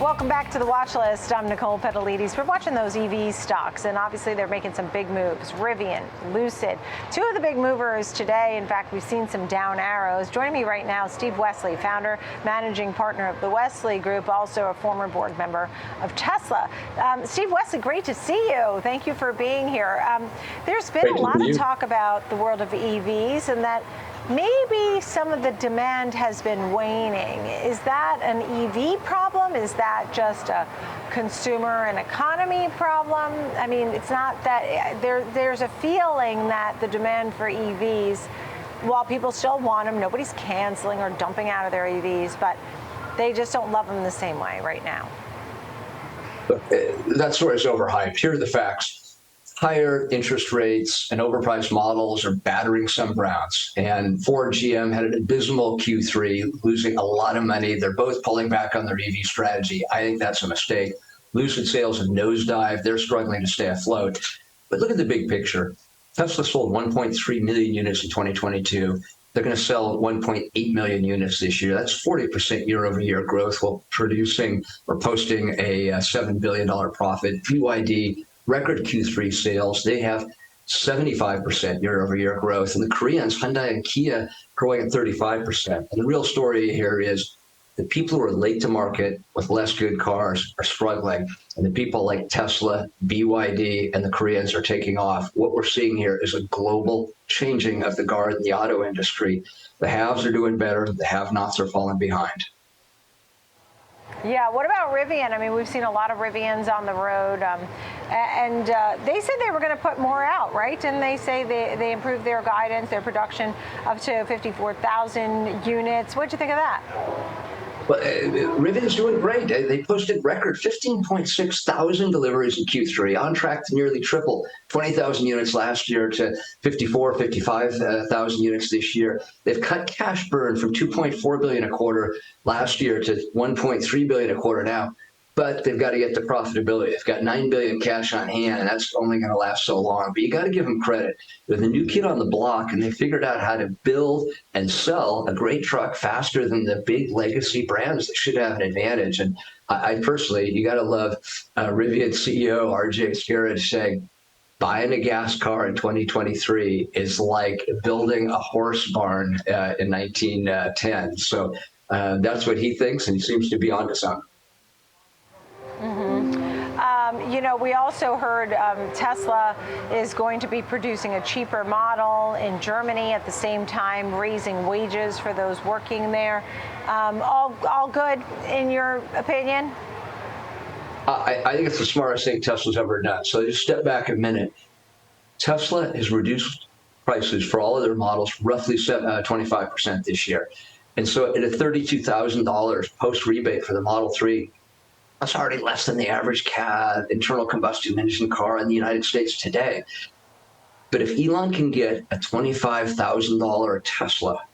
Welcome back to the watch list. I'm Nicole Petalides. We're watching those EV stocks, and obviously they're making some big moves. Rivian, Lucid, two of the big movers today. In fact, we've seen some down arrows. Joining me right now, Steve Wesley, founder, managing partner of the Wesley Group, also a former board member of Tesla. Steve Wesley, great to see you. Thank you for being here. There's been a lot of talk about the world of EVs and that maybe some of the demand has been waning. Is that an EV problem? Is that just a consumer and economy problem? I mean, it's not that there's a feeling that the demand for EVs, while people still want them, nobody's canceling or dumping out of their EVs, but they just don't love them the same way right now. That story is overhyped. Here are the facts. Higher interest rates and overpriced models are battering some Browns. And Ford GM had an abysmal Q3, losing a lot of money. They're both pulling back on their EV strategy. I think that's a mistake. Lucid sales have nosedived. They're struggling to stay afloat. But look at the big picture. Tesla sold 1.3 million units in 2022. They're going to sell 1.8 million units this year. That's 40% year-over-year growth while producing or posting a $7 billion profit. BYD, record Q3 sales. They have 75% year-over-year growth. And the Koreans, Hyundai and Kia, growing at 35%. And the real story here is the people who are late to market with less good cars are struggling. And the people like Tesla, BYD, and the Koreans are taking off. What we're seeing here is a global changing of the guard in the auto industry. The haves are doing better. The have-nots are falling behind. Yeah, what about Rivian? I mean, we've seen a lot of Rivians on the road, and they said they were going to put more out, right? And they say they improved their guidance, their production up to 54,000 units. What'd you think of that? Well, Rivian's doing great. They posted record 15.6 thousand deliveries in Q3, on track to nearly triple 20,000 units last year to 55,000 units this year. They've cut cash burn from 2.4 billion a quarter last year to 1.3 billion a quarter now. But they've got to get to profitability. They've got 9 billion cash on hand, and that's only going to last so long. But you got to give them credit. They're the new kid on the block, and they figured out how to build and sell a great truck faster than the big legacy brands that should have an advantage. And I personally, you got to love Rivian CEO RJ Scarrett saying, buying a gas car in 2023 is like building a horse barn in 1910. So that's what he thinks, and he seems to be onto something. You know, we also heard Tesla is going to be producing a cheaper model in Germany at the same time, raising wages for those working there. All good in your opinion? I think it's the smartest thing Tesla's ever done. So just step back a minute. Tesla has reduced prices for all of their models roughly 25% this year. And so at a $32,000 post-rebate for the Model 3, that's already less than the average internal combustion engine car in the United States today. But if Elon can get a $25,000 Tesla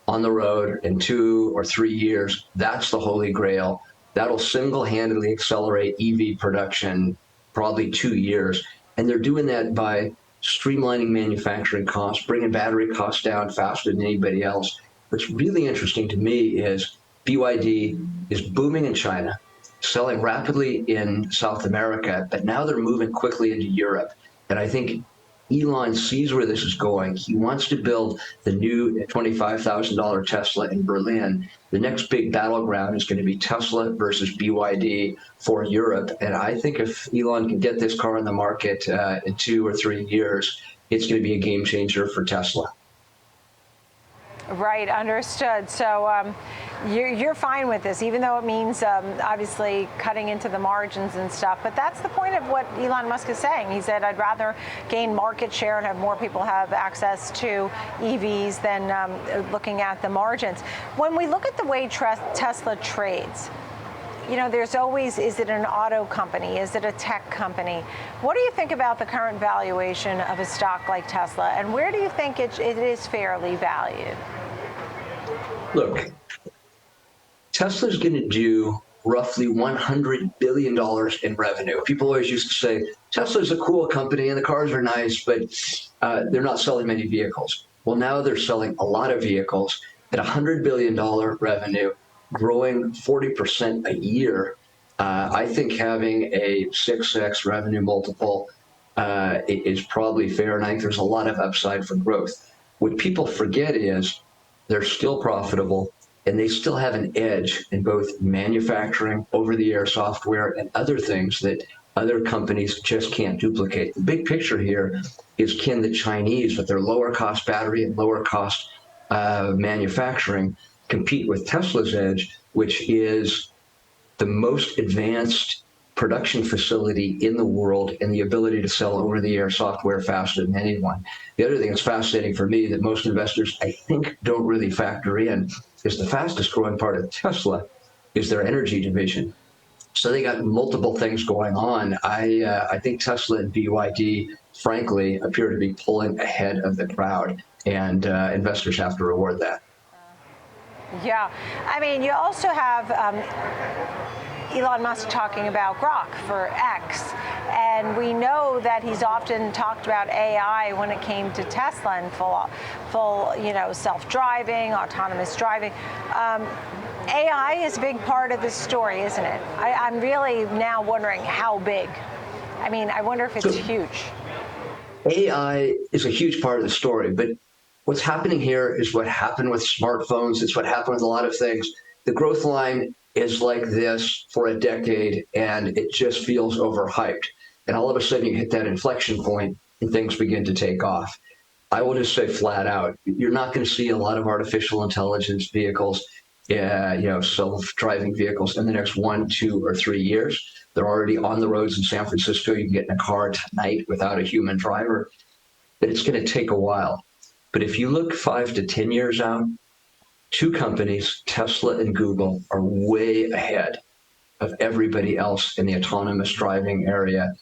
on the road in 2 or 3 years, that's the holy grail. That'll single-handedly accelerate EV production probably 2 years. And they're doing that by streamlining manufacturing costs, bringing battery costs down faster than anybody else. What's really interesting to me is BYD is booming in China, selling rapidly in South America, but now they're moving quickly into Europe. And I think Elon sees where this is going. He wants to build the new $25,000 Tesla in Berlin. The next big battleground is going to be Tesla versus BYD for Europe. And I think if Elon can get this car on the market in 2 or 3 years, it's going to be a game changer for Tesla. Right, understood. So you're fine with this, even though it means obviously cutting into the margins and stuff. But that's the point of what Elon Musk is saying. He said, I'd rather gain market share and have more people have access to EVs than looking at the margins. When we look at the way Tesla trades, you know, there's always, is it an auto company? Is it a tech company? What do you think about the current valuation of a stock like Tesla? And where do you think it is fairly valued? Look, Tesla's going to do roughly $100 billion in revenue. People always used to say, Tesla's a cool company and the cars are nice, but they're not selling many vehicles. Well, now they're selling a lot of vehicles at $100 billion revenue, growing 40% a year. I think having a 6x revenue multiple is probably fair, and I think there's a lot of upside for growth. What people forget is they're still profitable, and they still have an edge in both manufacturing, over-the-air software, and other things that other companies just can't duplicate. The big picture here is, can the Chinese, with their lower cost battery and lower cost manufacturing, compete with Tesla's edge, which is the most advanced production facility in the world and the ability to sell over-the-air software faster than anyone. The other thing that's fascinating for me that most investors, I think, don't really factor in is the fastest growing part of Tesla is their energy division. So they got multiple things going on. I think Tesla and BYD, frankly, appear to be pulling ahead of the crowd, and investors have to reward that. Yeah, I mean, you also have Elon Musk talking about Grok for X, and we know that he's often talked about AI when it came to Tesla and full, self-driving, autonomous driving. AI is a big part of this story, isn't it? I'm really now wondering how big. I mean, I wonder if it's huge. AI is a huge part of the story, but what's happening here is what happened with smartphones. It's what happened with a lot of things. The growth line is like this for a decade, and it just feels overhyped. And all of a sudden, you hit that inflection point, and things begin to take off. I will just say flat out, you're not going to see a lot of artificial intelligence vehicles, self-driving vehicles in the next 1, 2, or 3 years. They're already on the roads in San Francisco. You can get in a car tonight without a human driver. But it's going to take a while. But if you look 5 to 10 years out, two companies, Tesla and Google, are way ahead of everybody else in the autonomous driving area.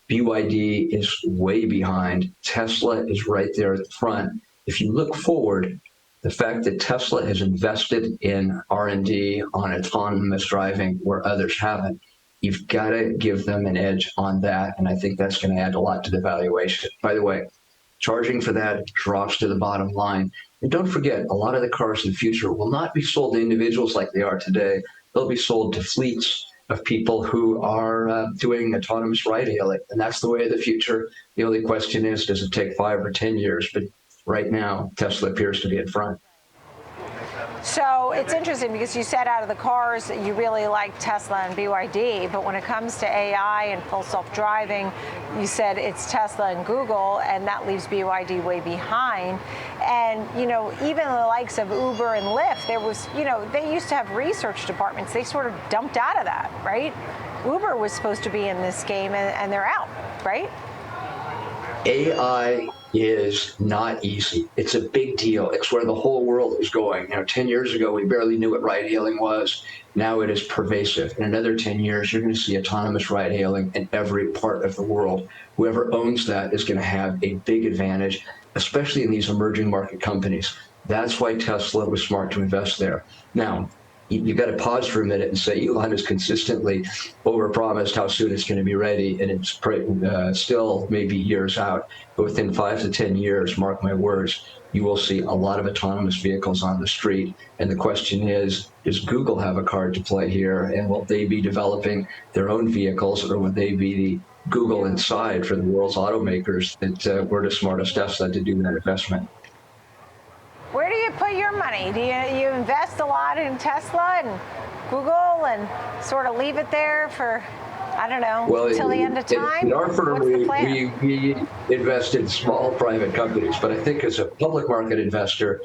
BYD is way behind. Tesla is right there at the front. If you look forward, the fact that Tesla has invested in R&D on autonomous driving where others haven't, you've got to give them an edge on that, and I think that's going to add a lot to the valuation. By the way, charging for that drops to the bottom line. And don't forget, a lot of the cars in the future will not be sold to individuals like they are today. They'll be sold to fleets of people who are doing autonomous ride hailing. And that's the way of the future. The only question is, does it take 5 or 10 years? But right now, Tesla appears to be in front. So it's interesting because you said out of the cars that you really like Tesla and BYD, but when it comes to AI and full self-driving, you said it's Tesla and Google, and that leaves BYD way behind. And, even the likes of Uber and Lyft, there was, they used to have research departments. They sort of dumped out of that, right? Uber was supposed to be in this game, and they're out, right? AI is not easy. It's a big deal. It's where the whole world is going. 10 years ago, we barely knew what ride hailing was. Now it is pervasive. In another 10 years, you're going to see autonomous ride hailing in every part of the world. Whoever owns that is going to have a big advantage, especially in these emerging market companies. That's why Tesla was smart to invest there. Now, you've got to pause for a minute and say Elon has consistently overpromised how soon it's going to be ready, and it's still maybe years out. But within 5 to 10 years, mark my words, you will see a lot of autonomous vehicles on the street. And the question is, does Google have a card to play here? And will they be developing their own vehicles, or will they be the Google inside for the world's automakers that were the smartest Tesla to do that investment? Where do you put your money? Do you invest a lot in Tesla and Google and sort of leave it there for, I don't know, until the end of time? In our firm, we invest in small private companies, but I think as a public market investor,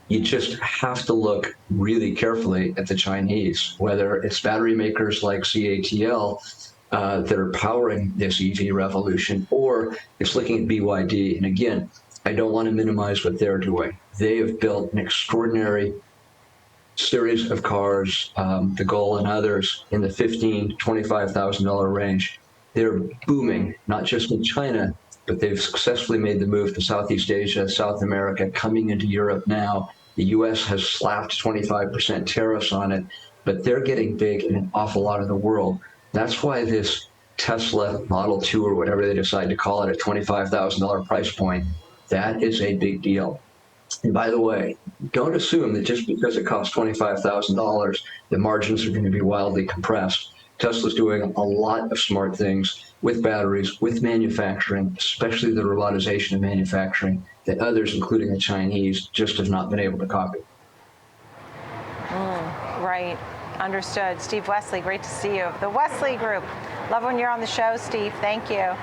you just have to look really carefully at the Chinese, whether it's battery makers like CATL that are powering this EV revolution, or it's looking at BYD. And again, I don't want to minimize what they're doing. They have built an extraordinary series of cars, the Goal and others, in the $15,000 to $25,000 range. They're booming, not just in China, but they've successfully made the move to Southeast Asia, South America, coming into Europe now. The US has slapped 25% tariffs on it, but they're getting big in an awful lot of the world. That's why this Tesla Model 2, or whatever they decide to call it, at $25,000 price point, that is a big deal. And by the way, don't assume that just because it costs $25,000, the margins are going to be wildly compressed. Tesla's doing a lot of smart things with batteries, with manufacturing, especially the robotization of manufacturing that others, including the Chinese, just have not been able to copy. Right. Understood. Steve Wesley, great to see you. The Wesley Group. Love when you're on the show, Steve. Thank you.